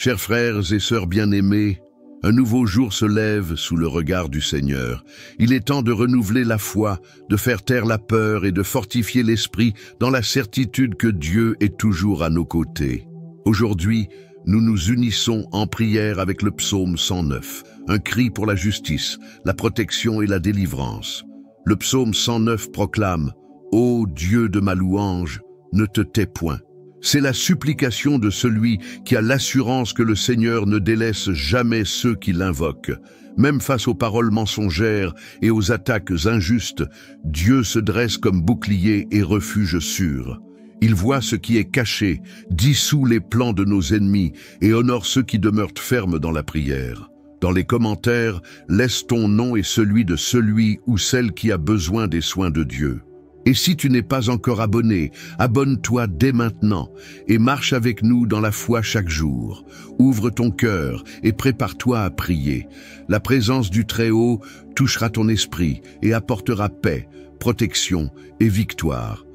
Chers frères et sœurs bien-aimés, un nouveau jour se lève sous le regard du Seigneur. Il est temps de renouveler la foi, de faire taire la peur et de fortifier l'esprit dans la certitude que Dieu est toujours à nos côtés. Aujourd'hui, nous nous unissons en prière avec le psaume 109, un cri pour la justice, la protection et la délivrance. Le psaume 109 proclame « Ô Dieu de ma louange, ne te tais point ». C'est la supplication de celui qui a l'assurance que le Seigneur ne délaisse jamais ceux qui l'invoquent. Même face aux paroles mensongères et aux attaques injustes, Dieu se dresse comme bouclier et refuge sûr. Il voit ce qui est caché, dissout les plans de nos ennemis et honore ceux qui demeurent fermes dans la prière. Dans les commentaires, laisse ton nom et celui de celui ou celle qui a besoin des soins de Dieu. Et si tu n'es pas encore abonné, abonne-toi dès maintenant et marche avec nous dans la foi chaque jour. Ouvre ton cœur et prépare-toi à prier. La présence du Très-Haut touchera ton esprit et apportera paix, protection et victoire.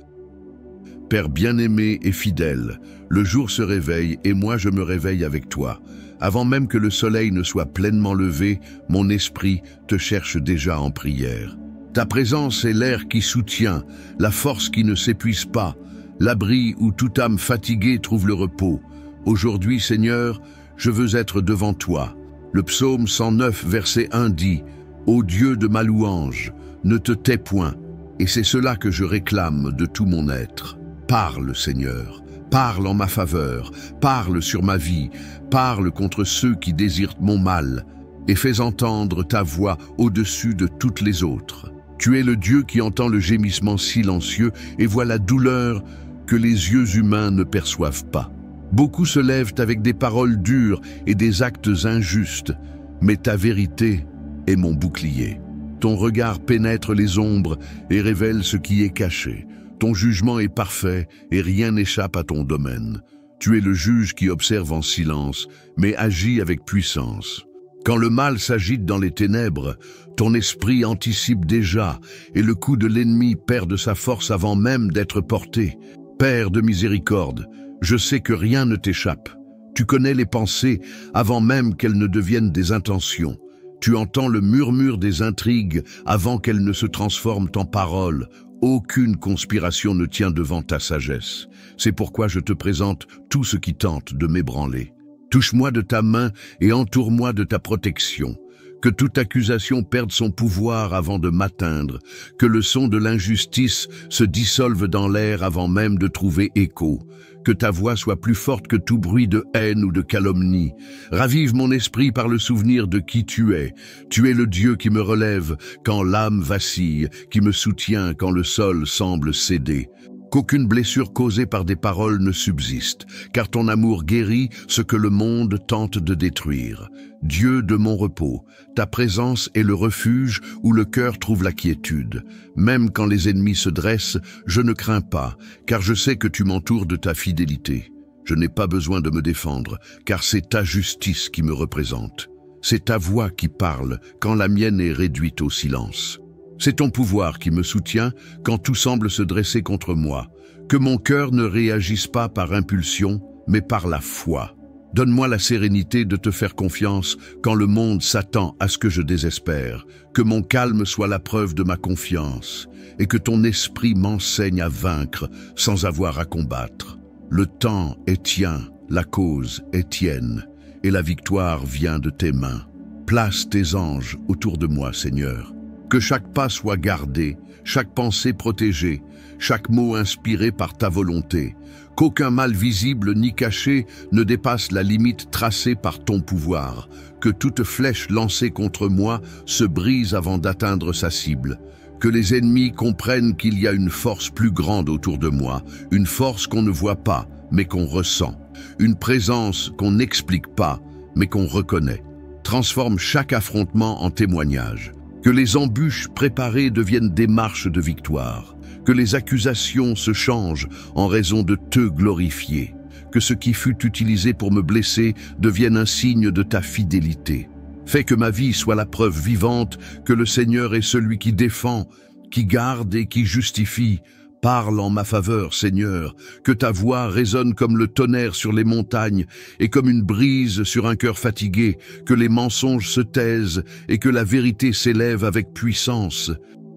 Père bien-aimé et fidèle, le jour se réveille et moi je me réveille avec toi. Avant même que le soleil ne soit pleinement levé, mon esprit te cherche déjà en prière. Ta présence est l'air qui soutient, la force qui ne s'épuise pas, l'abri où toute âme fatiguée trouve le repos. Aujourd'hui, Seigneur, je veux être devant toi. Le psaume 109, verset 1 dit « Ô Dieu de ma louange, ne te tais point ». Et c'est cela que je réclame de tout mon être. Parle, Seigneur, parle en ma faveur, parle sur ma vie, parle contre ceux qui désirent mon mal, et fais entendre ta voix au-dessus de toutes les autres. Tu es le Dieu qui entend le gémissement silencieux et voit la douleur que les yeux humains ne perçoivent pas. Beaucoup se lèvent avec des paroles dures et des actes injustes, mais ta vérité est mon bouclier. Ton regard pénètre les ombres et révèle ce qui est caché. Ton jugement est parfait et rien n'échappe à ton domaine. Tu es le juge qui observe en silence, mais agit avec puissance. Quand le mal s'agite dans les ténèbres, ton esprit anticipe déjà et le coup de l'ennemi perd de sa force avant même d'être porté. Père de miséricorde, je sais que rien ne t'échappe. Tu connais les pensées avant même qu'elles ne deviennent des intentions. Tu entends le murmure des intrigues avant qu'elles ne se transforment en paroles. Aucune conspiration ne tient devant ta sagesse. C'est pourquoi je te présente tout ce qui tente de m'ébranler. Touche-moi de ta main et entoure-moi de ta protection. Que toute accusation perde son pouvoir avant de m'atteindre. Que le son de l'injustice se dissolve dans l'air avant même de trouver écho. Que ta voix soit plus forte que tout bruit de haine ou de calomnie. Ravive mon esprit par le souvenir de qui tu es. Tu es le Dieu qui me relève quand l'âme vacille, qui me soutient quand le sol semble céder. Qu'aucune blessure causée par des paroles ne subsiste, car ton amour guérit ce que le monde tente de détruire. Dieu de mon repos, ta présence est le refuge où le cœur trouve la quiétude. Même quand les ennemis se dressent, je ne crains pas, car je sais que tu m'entoures de ta fidélité. Je n'ai pas besoin de me défendre, car c'est ta justice qui me représente. C'est ta voix qui parle quand la mienne est réduite au silence. C'est ton pouvoir qui me soutient quand tout semble se dresser contre moi. Que mon cœur ne réagisse pas par impulsion, mais par la foi. Donne-moi la sérénité de te faire confiance quand le monde s'attend à ce que je désespère. Que mon calme soit la preuve de ma confiance et que ton esprit m'enseigne à vaincre sans avoir à combattre. Le temps est tien, la cause est tienne et la victoire vient de tes mains. Place tes anges autour de moi, Seigneur. Que chaque pas soit gardé, chaque pensée protégée, chaque mot inspiré par ta volonté. Qu'aucun mal visible ni caché ne dépasse la limite tracée par ton pouvoir. Que toute flèche lancée contre moi se brise avant d'atteindre sa cible. Que les ennemis comprennent qu'il y a une force plus grande autour de moi, une force qu'on ne voit pas, mais qu'on ressent. Une présence qu'on n'explique pas, mais qu'on reconnaît. Transforme chaque affrontement en témoignage. Que les embûches préparées deviennent des marches de victoire. Que les accusations se changent en raison de te glorifier. Que ce qui fut utilisé pour me blesser devienne un signe de ta fidélité. Fais que ma vie soit la preuve vivante que le Seigneur est celui qui défend, qui garde et qui justifie. Parle en ma faveur, Seigneur, que ta voix résonne comme le tonnerre sur les montagnes et comme une brise sur un cœur fatigué, que les mensonges se taisent et que la vérité s'élève avec puissance.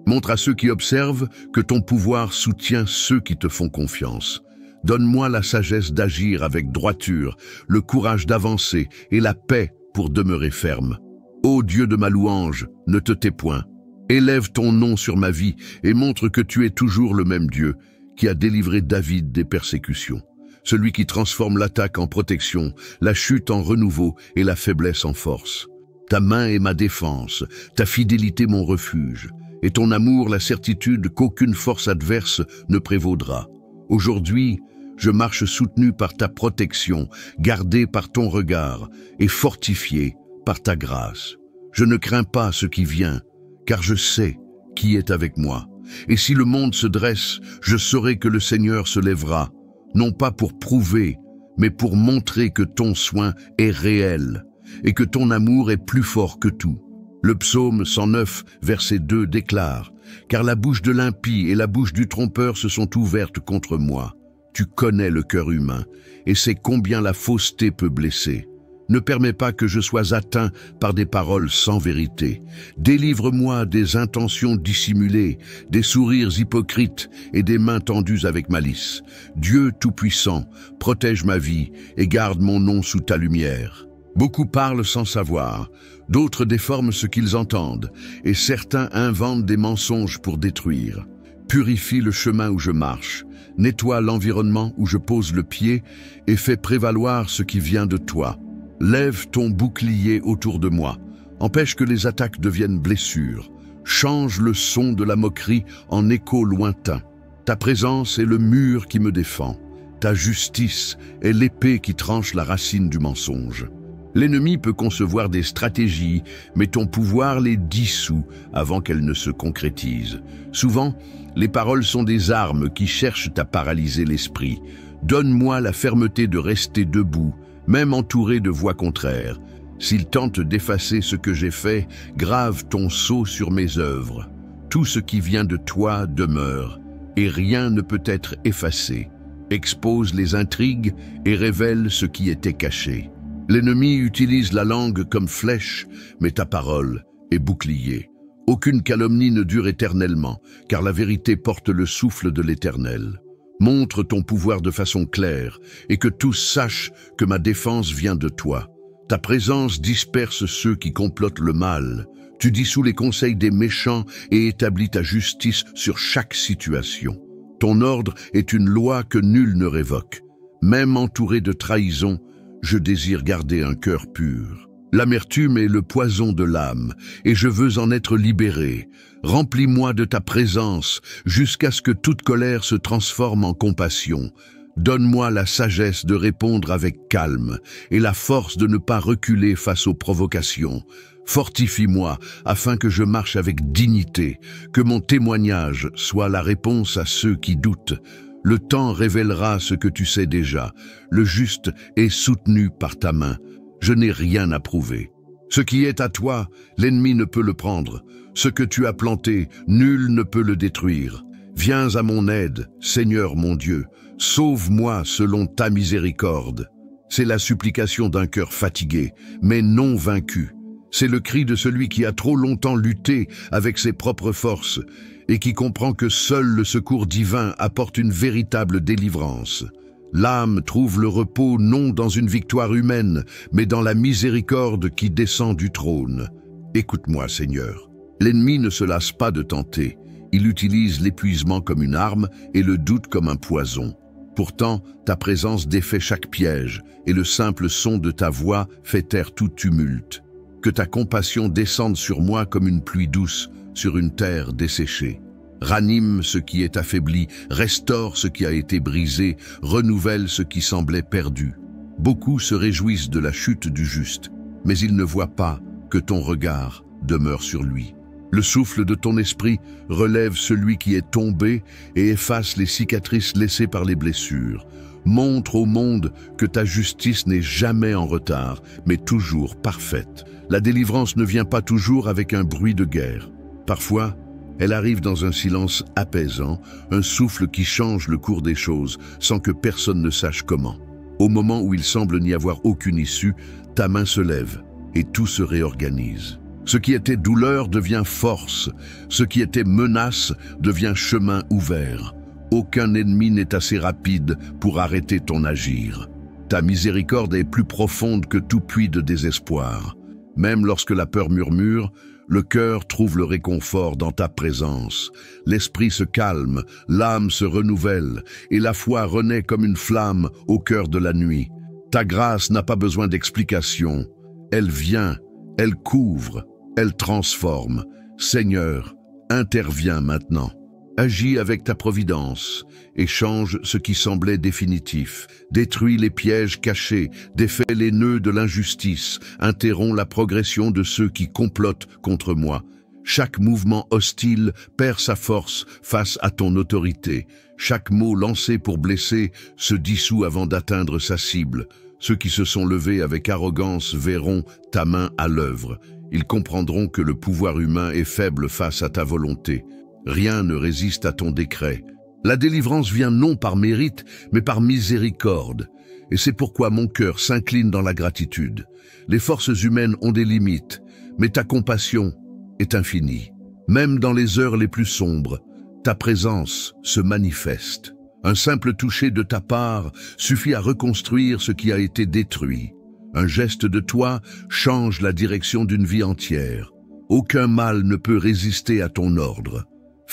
Montre à ceux qui observent que ton pouvoir soutient ceux qui te font confiance. Donne-moi la sagesse d'agir avec droiture, le courage d'avancer et la paix pour demeurer ferme. Ô Dieu de ma louange, ne te tais point. Élève ton nom sur ma vie et montre que tu es toujours le même Dieu qui a délivré David des persécutions. Celui qui transforme l'attaque en protection, la chute en renouveau et la faiblesse en force. Ta main est ma défense, ta fidélité mon refuge, et ton amour la certitude qu'aucune force adverse ne prévaudra. Aujourd'hui, je marche soutenu par ta protection, gardé par ton regard et fortifié par ta grâce. Je ne crains pas ce qui vient, car je sais qui est avec moi. Et si le monde se dresse, je saurai que le Seigneur se lèvera, non pas pour prouver, mais pour montrer que ton soin est réel et que ton amour est plus fort que tout. Le psaume 109, verset 2 déclare « Car la bouche de l'impie et la bouche du trompeur se sont ouvertes contre moi. Tu connais le cœur humain et sais combien la fausseté peut blesser. Ne permets pas que je sois atteint par des paroles sans vérité. Délivre-moi des intentions dissimulées, des sourires hypocrites et des mains tendues avec malice. Dieu Tout-Puissant, protège ma vie et garde mon nom sous ta lumière. » Beaucoup parlent sans savoir, d'autres déforment ce qu'ils entendent, et certains inventent des mensonges pour détruire. Purifie le chemin où je marche, nettoie l'environnement où je pose le pied et fais prévaloir ce qui vient de toi. Lève ton bouclier autour de moi, empêche que les attaques deviennent blessures, change le son de la moquerie en écho lointain. Ta présence est le mur qui me défend, ta justice est l'épée qui tranche la racine du mensonge. L'ennemi peut concevoir des stratégies, mais ton pouvoir les dissout avant qu'elles ne se concrétisent. Souvent, les paroles sont des armes qui cherchent à paralyser l'esprit. Donne-moi la fermeté de rester debout, même entouré de voix contraires. S'ils tentent d'effacer ce que j'ai fait, grave ton sceau sur mes œuvres. Tout ce qui vient de toi demeure, et rien ne peut être effacé. Expose les intrigues et révèle ce qui était caché. L'ennemi utilise la langue comme flèche, mais ta parole est bouclier. Aucune calomnie ne dure éternellement, car la vérité porte le souffle de l'Éternel. Montre ton pouvoir de façon claire, et que tous sachent que ma défense vient de toi. Ta présence disperse ceux qui complotent le mal. Tu dissous les conseils des méchants et établis ta justice sur chaque situation. Ton ordre est une loi que nul ne révoque. Même entouré de trahison, je désire garder un cœur pur. L'amertume est le poison de l'âme, et je veux en être libéré. Remplis-moi de ta présence, jusqu'à ce que toute colère se transforme en compassion. Donne-moi la sagesse de répondre avec calme, et la force de ne pas reculer face aux provocations. Fortifie-moi, afin que je marche avec dignité, que mon témoignage soit la réponse à ceux qui doutent. Le temps révélera ce que tu sais déjà. Le juste est soutenu par ta main. Je n'ai rien à prouver. Ce qui est à toi, l'ennemi ne peut le prendre. Ce que tu as planté, nul ne peut le détruire. Viens à mon aide, Seigneur mon Dieu. Sauve-moi selon ta miséricorde. C'est la supplication d'un cœur fatigué, mais non vaincu. C'est le cri de celui qui a trop longtemps lutté avec ses propres forces et qui comprend que seul le secours divin apporte une véritable délivrance. L'âme trouve le repos non dans une victoire humaine, mais dans la miséricorde qui descend du trône. Écoute-moi, Seigneur. L'ennemi ne se lasse pas de tenter. Il utilise l'épuisement comme une arme et le doute comme un poison. Pourtant, ta présence défait chaque piège, et le simple son de ta voix fait taire tout tumulte. Que ta compassion descende sur moi comme une pluie douce sur une terre desséchée. Ranime ce qui est affaibli, restaure ce qui a été brisé, renouvelle ce qui semblait perdu. Beaucoup se réjouissent de la chute du juste, mais ils ne voient pas que ton regard demeure sur lui. Le souffle de ton esprit relève celui qui est tombé et efface les cicatrices laissées par les blessures. Montre au monde que ta justice n'est jamais en retard, mais toujours parfaite. La délivrance ne vient pas toujours avec un bruit de guerre. Parfois, Elle arrive dans un silence apaisant, un souffle qui change le cours des choses, sans que personne ne sache comment. Au moment où il semble n'y avoir aucune issue, ta main se lève et tout se réorganise. Ce qui était douleur devient force, ce qui était menace devient chemin ouvert. Aucun ennemi n'est assez rapide pour arrêter ton agir. Ta miséricorde est plus profonde que tout puits de désespoir. Même lorsque la peur murmure, le cœur trouve le réconfort dans ta présence. L'esprit se calme, l'âme se renouvelle, et la foi renaît comme une flamme au cœur de la nuit. Ta grâce n'a pas besoin d'explication. Elle vient, elle couvre, elle transforme. Seigneur, interviens maintenant. Agis avec ta providence et change ce qui semblait définitif. Détruis les pièges cachés, défais les nœuds de l'injustice, interromps la progression de ceux qui complotent contre moi. Chaque mouvement hostile perd sa force face à ton autorité. Chaque mot lancé pour blesser se dissout avant d'atteindre sa cible. Ceux qui se sont levés avec arrogance verront ta main à l'œuvre. Ils comprendront que le pouvoir humain est faible face à ta volonté. Rien ne résiste à ton décret. La délivrance vient non par mérite, mais par miséricorde. Et c'est pourquoi mon cœur s'incline dans la gratitude. Les forces humaines ont des limites, mais ta compassion est infinie. Même dans les heures les plus sombres, ta présence se manifeste. Un simple toucher de ta part suffit à reconstruire ce qui a été détruit. Un geste de toi change la direction d'une vie entière. Aucun mal ne peut résister à ton ordre.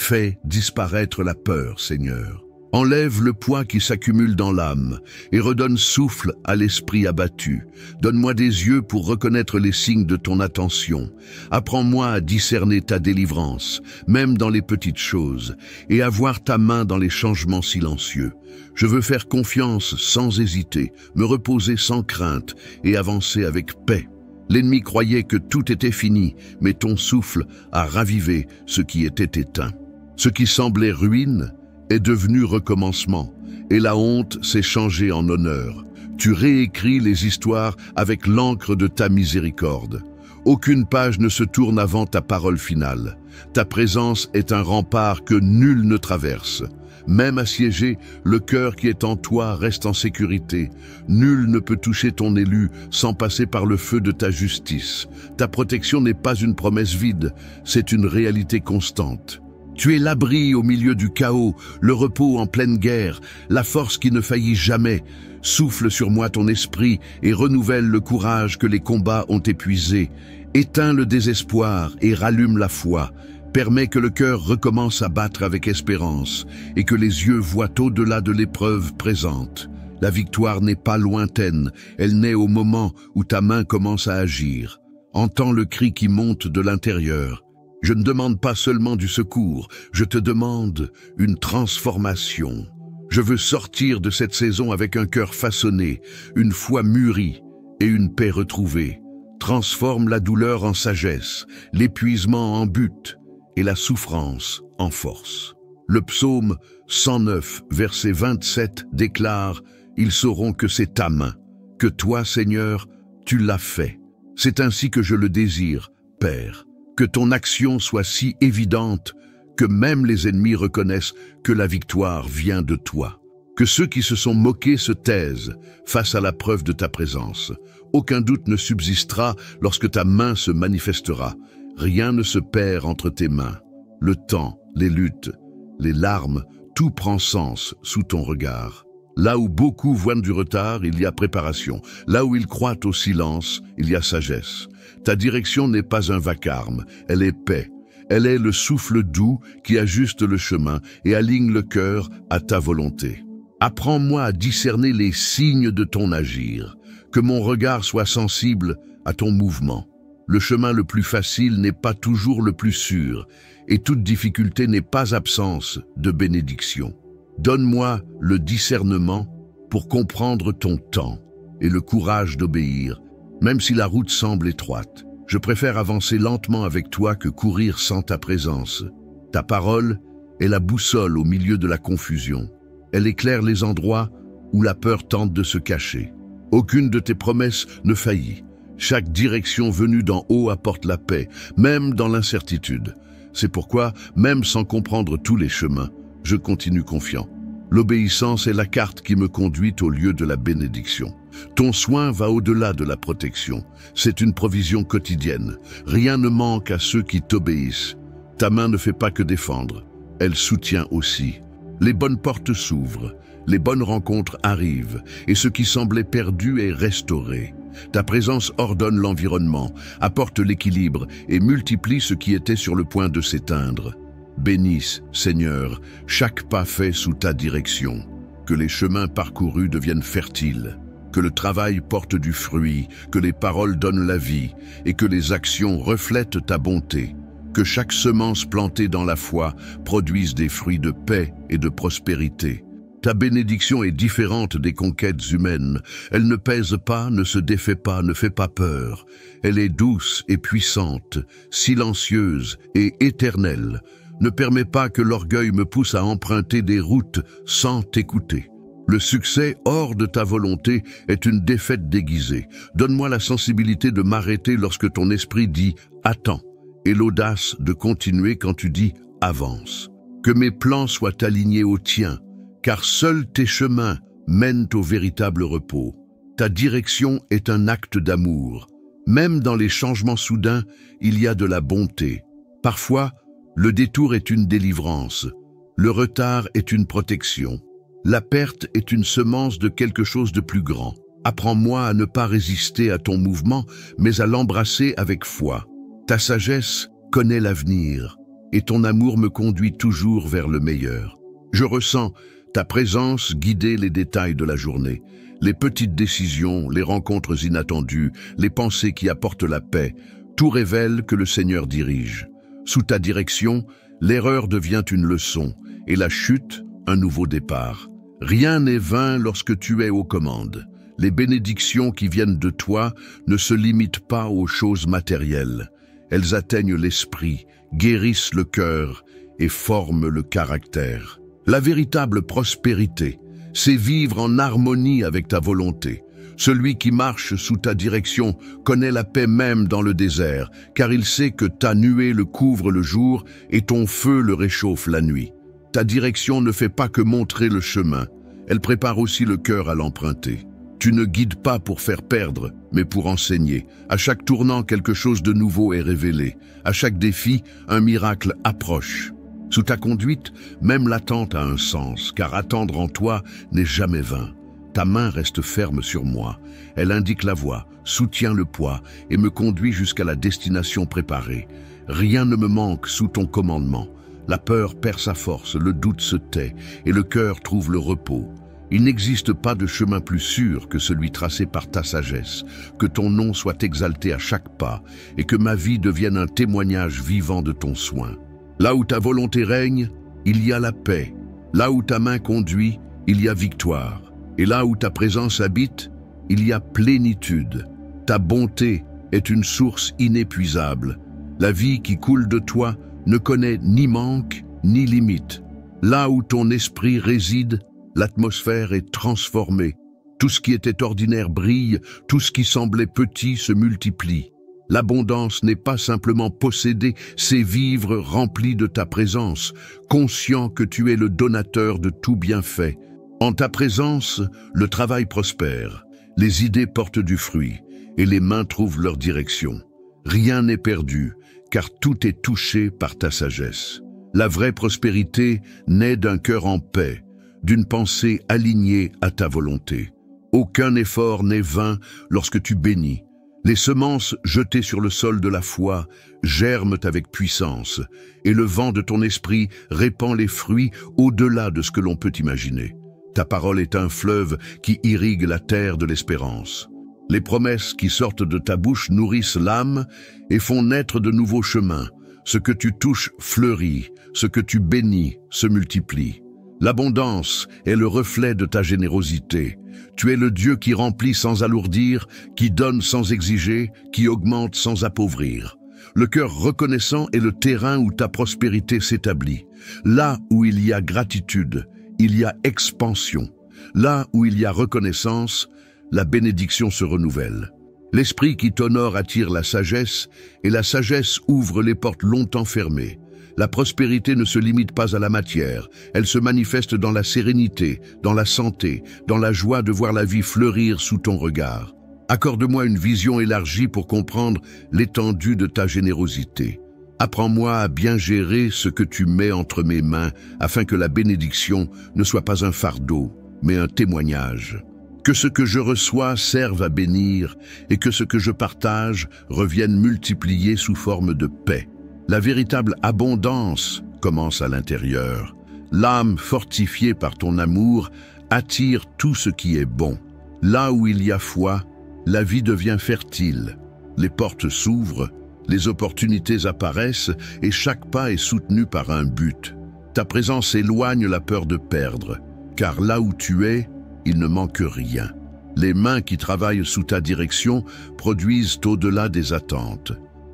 Fais disparaître la peur, Seigneur. Enlève le poids qui s'accumule dans l'âme et redonne souffle à l'esprit abattu. Donne-moi des yeux pour reconnaître les signes de ton attention. Apprends-moi à discerner ta délivrance, même dans les petites choses, et à voir ta main dans les changements silencieux. Je veux faire confiance sans hésiter, me reposer sans crainte et avancer avec paix. L'ennemi croyait que tout était fini, mais ton souffle a ravivé ce qui était éteint. Ce qui semblait ruine est devenu recommencement, et la honte s'est changée en honneur. Tu réécris les histoires avec l'encre de ta miséricorde. Aucune page ne se tourne avant ta parole finale. Ta présence est un rempart que nul ne traverse. Même assiégé, le cœur qui est en toi reste en sécurité. Nul ne peut toucher ton élu sans passer par le feu de ta justice. Ta protection n'est pas une promesse vide, c'est une réalité constante. Tu es l'abri au milieu du chaos, le repos en pleine guerre, la force qui ne faillit jamais. Souffle sur moi ton esprit et renouvelle le courage que les combats ont épuisé. Éteins le désespoir et rallume la foi. Permets que le cœur recommence à battre avec espérance et que les yeux voient au-delà de l'épreuve présente. La victoire n'est pas lointaine, elle naît au moment où ta main commence à agir. Entends le cri qui monte de l'intérieur. Je ne demande pas seulement du secours, je te demande une transformation. Je veux sortir de cette saison avec un cœur façonné, une foi mûrie et une paix retrouvée. Transforme la douleur en sagesse, l'épuisement en but et la souffrance en force. Le psaume 109, verset 27 déclare « Ils sauront que c'est ta main, que toi, Seigneur, tu l'as fait. C'est ainsi que je le désire, Père. Que ton action soit si évidente que même les ennemis reconnaissent que la victoire vient de toi. Que ceux qui se sont moqués se taisent face à la preuve de ta présence. Aucun doute ne subsistera lorsque ta main se manifestera. Rien ne se perd entre tes mains. Le temps, les luttes, les larmes, tout prend sens sous ton regard. Là où beaucoup voient du retard, il y a préparation. Là où ils croient au silence, il y a sagesse. Ta direction n'est pas un vacarme, elle est paix. Elle est le souffle doux qui ajuste le chemin et aligne le cœur à ta volonté. Apprends-moi à discerner les signes de ton agir, que mon regard soit sensible à ton mouvement. Le chemin le plus facile n'est pas toujours le plus sûr, et toute difficulté n'est pas absence de bénédiction. Donne-moi le discernement pour comprendre ton temps et le courage d'obéir, même si la route semble étroite. Je préfère avancer lentement avec toi que courir sans ta présence. Ta parole est la boussole au milieu de la confusion. Elle éclaire les endroits où la peur tente de se cacher. Aucune de tes promesses ne faillit. Chaque direction venue d'en haut apporte la paix, même dans l'incertitude. C'est pourquoi, même sans comprendre tous les chemins, je continue confiant. L'obéissance est la carte qui me conduit au lieu de la bénédiction. Ton soin va au-delà de la protection. C'est une provision quotidienne. Rien ne manque à ceux qui t'obéissent. Ta main ne fait pas que défendre, elle soutient aussi. Les bonnes portes s'ouvrent, les bonnes rencontres arrivent, et ce qui semblait perdu est restauré. Ta présence ordonne l'environnement, apporte l'équilibre et multiplie ce qui était sur le point de s'éteindre. Bénisse, Seigneur, chaque pas fait sous ta direction. Que les chemins parcourus deviennent fertiles, que le travail porte du fruit, que les paroles donnent la vie et que les actions reflètent ta bonté. Que chaque semence plantée dans la foi produise des fruits de paix et de prospérité. Ta bénédiction est différente des conquêtes humaines. Elle ne pèse pas, ne se défait pas, ne fait pas peur. Elle est douce et puissante, silencieuse et éternelle. Ne permets pas que l'orgueil me pousse à emprunter des routes sans t'écouter. Le succès hors de ta volonté est une défaite déguisée. Donne-moi la sensibilité de m'arrêter lorsque ton esprit dit « attends » et l'audace de continuer quand tu dis « avance ». Que mes plans soient alignés aux tiens, car seuls tes chemins mènent au véritable repos. Ta direction est un acte d'amour. Même dans les changements soudains, il y a de la bonté. Parfois, le détour est une délivrance. Le retard est une protection. La perte est une semence de quelque chose de plus grand. Apprends-moi à ne pas résister à ton mouvement, mais à l'embrasser avec foi. Ta sagesse connaît l'avenir, et ton amour me conduit toujours vers le meilleur. Je ressens ta présence guider les détails de la journée, les petites décisions, les rencontres inattendues, les pensées qui apportent la paix. Tout révèle que le Seigneur dirige. Sous ta direction, l'erreur devient une leçon, et la chute, un nouveau départ. Rien n'est vain lorsque tu es aux commandes. Les bénédictions qui viennent de toi ne se limitent pas aux choses matérielles. Elles atteignent l'esprit, guérissent le cœur et forment le caractère. La véritable prospérité, c'est vivre en harmonie avec ta volonté. Celui qui marche sous ta direction connaît la paix même dans le désert, car il sait que ta nuée le couvre le jour et ton feu le réchauffe la nuit. Ta direction ne fait pas que montrer le chemin, elle prépare aussi le cœur à l'emprunter. Tu ne guides pas pour faire perdre, mais pour enseigner. À chaque tournant, quelque chose de nouveau est révélé. À chaque défi, un miracle approche. Sous ta conduite, même l'attente a un sens, car attendre en toi n'est jamais vain. Ta main reste ferme sur moi. Elle indique la voie, soutient le poids et me conduit jusqu'à la destination préparée. Rien ne me manque sous ton commandement. La peur perd sa force, le doute se tait et le cœur trouve le repos. Il n'existe pas de chemin plus sûr que celui tracé par ta sagesse. Que ton nom soit exalté à chaque pas et que ma vie devienne un témoignage vivant de ton soin. Là où ta volonté règne, il y a la paix. Là où ta main conduit, il y a victoire. Et là où ta présence habite, il y a plénitude. Ta bonté est une source inépuisable. La vie qui coule de toi ne connaît ni manque ni limite. Là où ton esprit réside, l'atmosphère est transformée. Tout ce qui était ordinaire brille, tout ce qui semblait petit se multiplie. L'abondance n'est pas simplement posséder, c'est vivre rempli de ta présence, conscient que tu es le donateur de tout bienfait. En ta présence, le travail prospère, les idées portent du fruit et les mains trouvent leur direction. Rien n'est perdu, car tout est touché par ta sagesse. La vraie prospérité naît d'un cœur en paix, d'une pensée alignée à ta volonté. Aucun effort n'est vain lorsque tu bénis. Les semences jetées sur le sol de la foi germent avec puissance, et le vent de ton esprit répand les fruits au-delà de ce que l'on peut imaginer. Ta parole est un fleuve qui irrigue la terre de l'espérance. Les promesses qui sortent de ta bouche nourrissent l'âme et font naître de nouveaux chemins. Ce que tu touches fleurit, ce que tu bénis se multiplie. L'abondance est le reflet de ta générosité. Tu es le Dieu qui remplit sans alourdir, qui donne sans exiger, qui augmente sans appauvrir. Le cœur reconnaissant est le terrain où ta prospérité s'établit. Là où il y a gratitude, il y a expansion. Là où il y a reconnaissance, la bénédiction se renouvelle. L'esprit qui t'honore attire la sagesse, et la sagesse ouvre les portes longtemps fermées. La prospérité ne se limite pas à la matière, elle se manifeste dans la sérénité, dans la santé, dans la joie de voir la vie fleurir sous ton regard. Accorde-moi une vision élargie pour comprendre l'étendue de ta générosité. Apprends-moi à bien gérer ce que tu mets entre mes mains afin que la bénédiction ne soit pas un fardeau, mais un témoignage. Que ce que je reçois serve à bénir et que ce que je partage revienne multiplié sous forme de paix. La véritable abondance commence à l'intérieur. L'âme fortifiée par ton amour attire tout ce qui est bon. Là où il y a foi, la vie devient fertile. Les portes s'ouvrent, les opportunités apparaissent et chaque pas est soutenu par un but. Ta présence éloigne la peur de perdre, car là où tu es, il ne manque rien. Les mains qui travaillent sous ta direction produisent au-delà des attentes.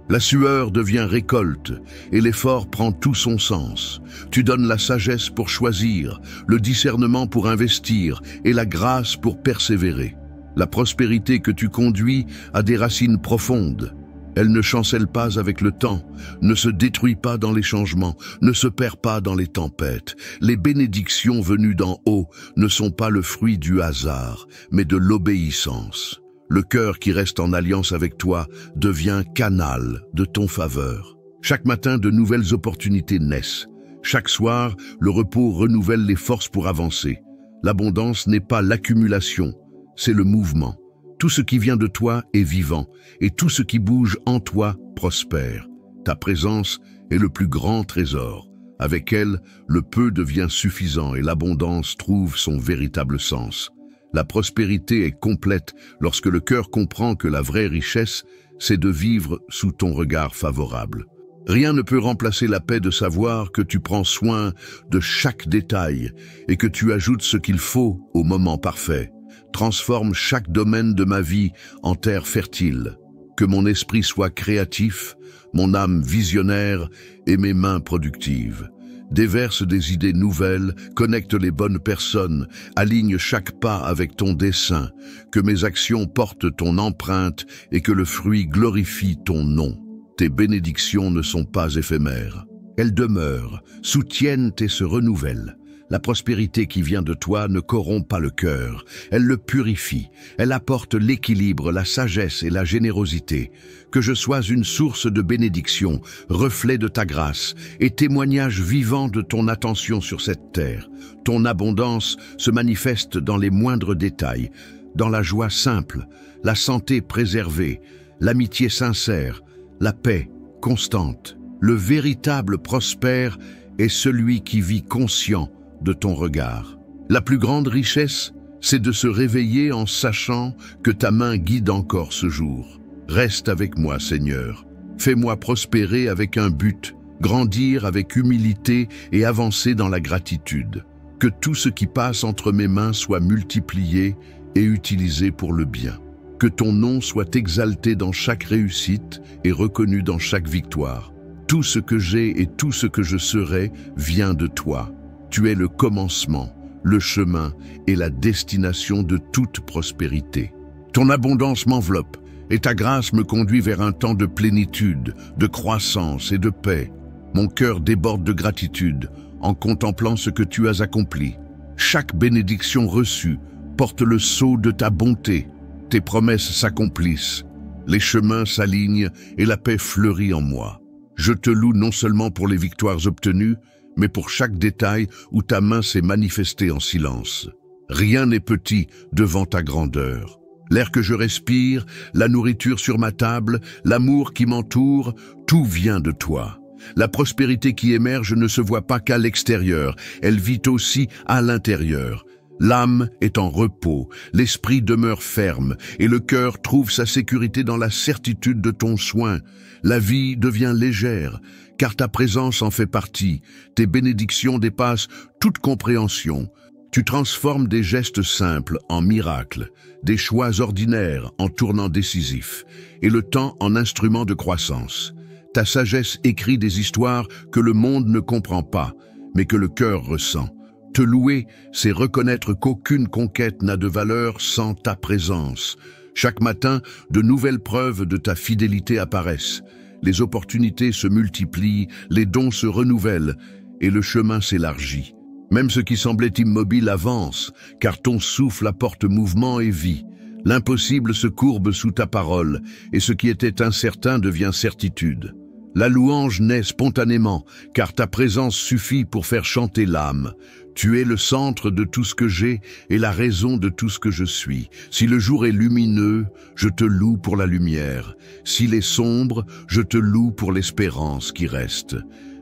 La sueur devient récolte et l'effort prend tout son sens. Tu donnes la sagesse pour choisir, le discernement pour investir et la grâce pour persévérer. La prospérité que tu conduis a des racines profondes. Elle ne chancelle pas avec le temps, ne se détruit pas dans les changements, ne se perd pas dans les tempêtes. Les bénédictions venues d'en haut ne sont pas le fruit du hasard, mais de l'obéissance. Le cœur qui reste en alliance avec toi devient canal de ton faveur. Chaque matin, de nouvelles opportunités naissent. Chaque soir, le repos renouvelle les forces pour avancer. L'abondance n'est pas l'accumulation, c'est le mouvement. Tout ce qui vient de toi est vivant, et tout ce qui bouge en toi prospère. Ta présence est le plus grand trésor. Avec elle, le peu devient suffisant et l'abondance trouve son véritable sens. La prospérité est complète lorsque le cœur comprend que la vraie richesse, c'est de vivre sous ton regard favorable. Rien ne peut remplacer la paix de savoir que tu prends soin de chaque détail et que tu ajoutes ce qu'il faut au moment parfait. Transforme chaque domaine de ma vie en terre fertile. Que mon esprit soit créatif, mon âme visionnaire et mes mains productives. Déverse des idées nouvelles, connecte les bonnes personnes, aligne chaque pas avec ton dessein, que mes actions portent ton empreinte et que le fruit glorifie ton nom. Tes bénédictions ne sont pas éphémères. Elles demeurent, soutiennent et se renouvellent. La prospérité qui vient de toi ne corrompt pas le cœur, elle le purifie, elle apporte l'équilibre, la sagesse et la générosité. Que je sois une source de bénédiction, reflet de ta grâce et témoignage vivant de ton attention sur cette terre. Ton abondance se manifeste dans les moindres détails, dans la joie simple, la santé préservée, l'amitié sincère, la paix constante. Le véritable prospère est celui qui vit conscient de ton regard. La plus grande richesse, c'est de se réveiller en sachant que ta main guide encore ce jour. Reste avec moi, Seigneur. Fais-moi prospérer avec un but, grandir avec humilité et avancer dans la gratitude. Que tout ce qui passe entre mes mains soit multiplié et utilisé pour le bien. Que ton nom soit exalté dans chaque réussite et reconnu dans chaque victoire. Tout ce que j'ai et tout ce que je serai vient de toi. Tu es le commencement, le chemin et la destination de toute prospérité. Ton abondance m'enveloppe et ta grâce me conduit vers un temps de plénitude, de croissance et de paix. Mon cœur déborde de gratitude en contemplant ce que tu as accompli. Chaque bénédiction reçue porte le sceau de ta bonté. Tes promesses s'accomplissent, les chemins s'alignent et la paix fleurit en moi. Je te loue non seulement pour les victoires obtenues, mais pour chaque détail où ta main s'est manifestée en silence. Rien n'est petit devant ta grandeur. L'air que je respire, la nourriture sur ma table, l'amour qui m'entoure, tout vient de toi. La prospérité qui émerge ne se voit pas qu'à l'extérieur, elle vit aussi à l'intérieur. L'âme est en repos, l'esprit demeure ferme et le cœur trouve sa sécurité dans la certitude de ton soin. La vie devient légère, car ta présence en fait partie. Tes bénédictions dépassent toute compréhension. Tu transformes des gestes simples en miracles, des choix ordinaires en tournants décisifs, et le temps en instrument de croissance. Ta sagesse écrit des histoires que le monde ne comprend pas, mais que le cœur ressent. Te louer, c'est reconnaître qu'aucune conquête n'a de valeur sans ta présence. Chaque matin, de nouvelles preuves de ta fidélité apparaissent. les opportunités se multiplient, les dons se renouvellent et le chemin s'élargit. Même ce qui semblait immobile avance, car ton souffle apporte mouvement et vie. L'impossible se courbe sous ta parole, et ce qui était incertain devient certitude. La louange naît spontanément, car ta présence suffit pour faire chanter l'âme. Tu es le centre de tout ce que j'ai et la raison de tout ce que je suis. Si le jour est lumineux, je te loue pour la lumière. S'il est sombre, je te loue pour l'espérance qui reste.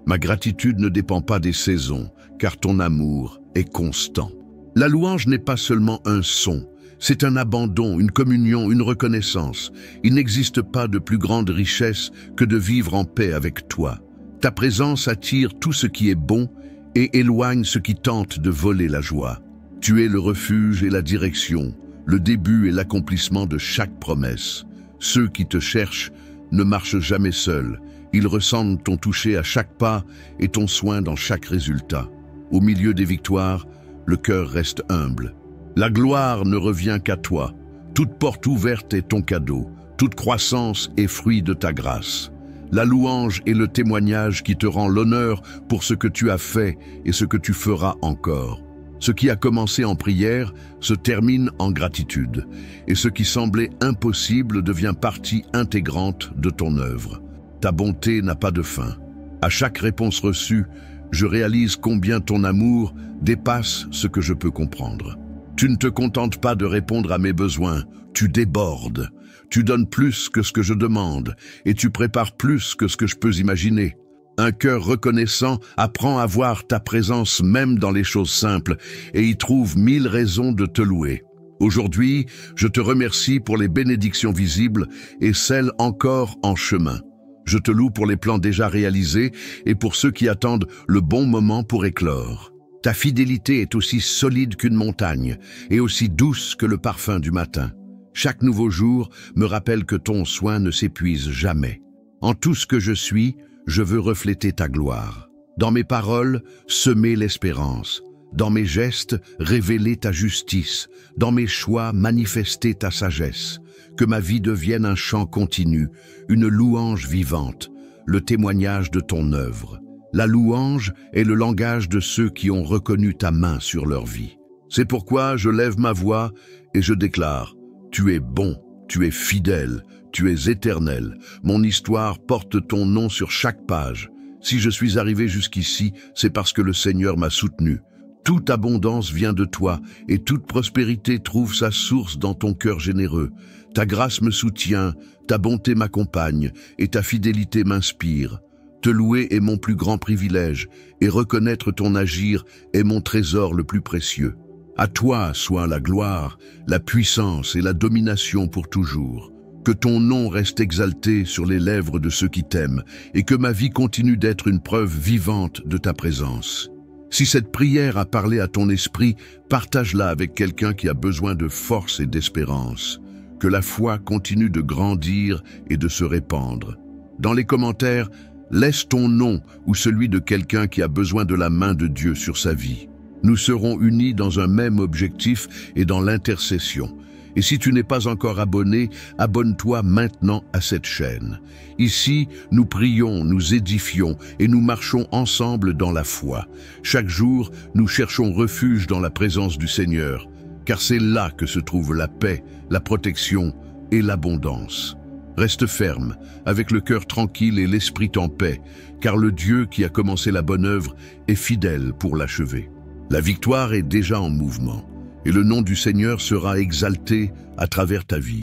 Ma gratitude ne dépend pas des saisons, car ton amour est constant. La louange n'est pas seulement un son, c'est un abandon, une communion, une reconnaissance. Il n'existe pas de plus grande richesse que de vivre en paix avec toi. Ta présence attire tout ce qui est bon et éloigne ce qui tente de voler la joie. Tu es le refuge et la direction, le début et l'accomplissement de chaque promesse. Ceux qui te cherchent ne marchent jamais seuls. Ils ressentent ton toucher à chaque pas et ton soin dans chaque résultat. Au milieu des victoires, le cœur reste humble. La gloire ne revient qu'à toi. Toute porte ouverte est ton cadeau. Toute croissance est fruit de ta grâce. La louange est le témoignage qui te rend l'honneur pour ce que tu as fait et ce que tu feras encore. Ce qui a commencé en prière se termine en gratitude. Et ce qui semblait impossible devient partie intégrante de ton œuvre. Ta bonté n'a pas de fin. À chaque réponse reçue, je réalise combien ton amour dépasse ce que je peux comprendre. Tu ne te contentes pas de répondre à mes besoins, tu débordes. Tu donnes plus que ce que je demande et tu prépares plus que ce que je peux imaginer. Un cœur reconnaissant apprend à voir ta présence même dans les choses simples et y trouve 1000 raisons de te louer. Aujourd'hui, je te remercie pour les bénédictions visibles et celles encore en chemin. Je te loue pour les plans déjà réalisés et pour ceux qui attendent le bon moment pour éclore. Ta fidélité est aussi solide qu'une montagne et aussi douce que le parfum du matin. Chaque nouveau jour me rappelle que ton soin ne s'épuise jamais. En tout ce que je suis, je veux refléter ta gloire. Dans mes paroles, semer l'espérance. Dans mes gestes, révéler ta justice. Dans mes choix, manifester ta sagesse. Que ma vie devienne un chant continu, une louange vivante, le témoignage de ton œuvre. La louange est le langage de ceux qui ont reconnu ta main sur leur vie. C'est pourquoi je lève ma voix et je déclare « Tu es bon, tu es fidèle, tu es éternel. Mon histoire porte ton nom sur chaque page. Si je suis arrivé jusqu'ici, c'est parce que le Seigneur m'a soutenu. Toute abondance vient de toi et toute prospérité trouve sa source dans ton cœur généreux. Ta grâce me soutient, ta bonté m'accompagne et ta fidélité m'inspire. Te louer est mon plus grand privilège et reconnaître ton agir est mon trésor le plus précieux. À toi soit la gloire, la puissance et la domination pour toujours. Que ton nom reste exalté sur les lèvres de ceux qui t'aiment et que ma vie continue d'être une preuve vivante de ta présence. Si cette prière a parlé à ton esprit, partage-la avec quelqu'un qui a besoin de force et d'espérance. Que la foi continue de grandir et de se répandre. Dans les commentaires, laisse ton nom ou celui de quelqu'un qui a besoin de la main de Dieu sur sa vie. Nous serons unis dans un même objectif et dans l'intercession. Et si tu n'es pas encore abonné, abonne-toi maintenant à cette chaîne. Ici, nous prions, nous édifions et nous marchons ensemble dans la foi. Chaque jour, nous cherchons refuge dans la présence du Seigneur, car c'est là que se trouve la paix, la protection et l'abondance. Reste ferme, avec le cœur tranquille et l'esprit en paix, car le Dieu qui a commencé la bonne œuvre est fidèle pour l'achever. La victoire est déjà en mouvement, et le nom du Seigneur sera exalté à travers ta vie.